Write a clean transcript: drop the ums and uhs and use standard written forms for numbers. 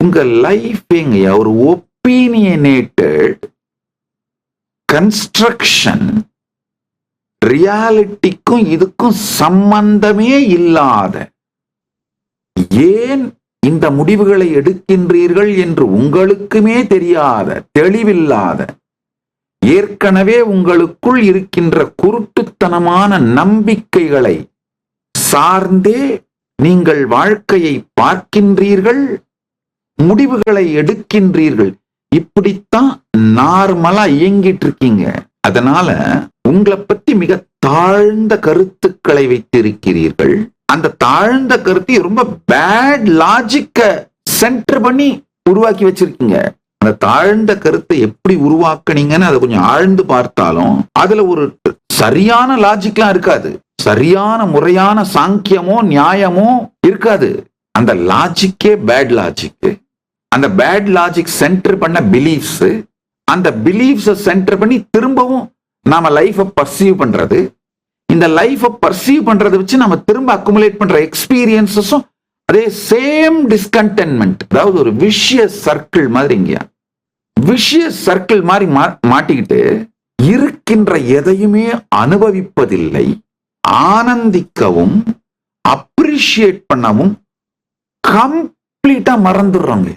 உங்க லைஃப்ங்கய்யா ஒரு opinionated construction. ரியாலிட்டிக்கும் இதுக்கும் சம்பந்தமே இல்லாத, ஏன் இந்த முடிவுகளை எடுக்கின்றீர்கள் என்று உங்களுக்குமே தெரியாத, தெளிவில்லாத, ஏற்கனவே உங்களுக்குள் இருக்கின்ற குருட்டுத்தனமான நம்பிக்கைகளை சார்ந்தே நீங்கள் வாழ்க்கையை பார்க்கின்றீர்கள், முடிவுகளை எடுக்கின்றீர்கள். இப்படித்தான் நார்மலா இயங்கிட்டு இருக்கீங்க. அதனால உங்களை பத்தி மிக தாழ்ந்த கருத்துக்களை வைத்திருக்கிறீர்கள். அந்த தாழ்ந்த கருத்தை ரொம்ப பேட் லாஜிக்க சென்டர் பண்ணி உருவாக்கி வச்சிருக்கீங்க. அந்த தாழ்ந்த கருத்தை எப்படி உருவாக்குனீங்கன்னு அதை கொஞ்சம் ஆழ்ந்து பார்த்தாலும் அதுல ஒரு சரியான லாஜிக்லாம் இருக்காது, சரியான முறையான சாங்கியமோ நியாயமோ இருக்காது. அந்த லாஜிக்கே பேட் லாஜிக். அந்த பேட் லாஜிக் சென்டர் பண்ண பிலீஃப்ஸ், அந்த பிலீஃப்ஸை சென்டர் பண்ணி திரும்பவும் நாம லைஃபை பர்சீவ் பண்றது, இந்த லைஃபை பர்சீவ் பண்றதை வச்சு நம்ம திரும்ப அக்குமுலேட் பண்ற எக்ஸ்பீரியன்சஸும் அதே சேம் டிஸ்கண்டென்ட்மெண்ட். அதாவது ஒரு விஷியஸ் சர்க்கிள் மாதிரிங்க, விஷியஸ் சர்க்கிள் மாதிரி மாட்டிக்கிட்டு இருக்கின்ற எதையுமே அனுபவிப்பதில்லை, ஆனந்திக்கவும் அப்ரிஷியேட் பண்ணவும் கம்ப்ளீட்டா மறந்துடுறோங்க.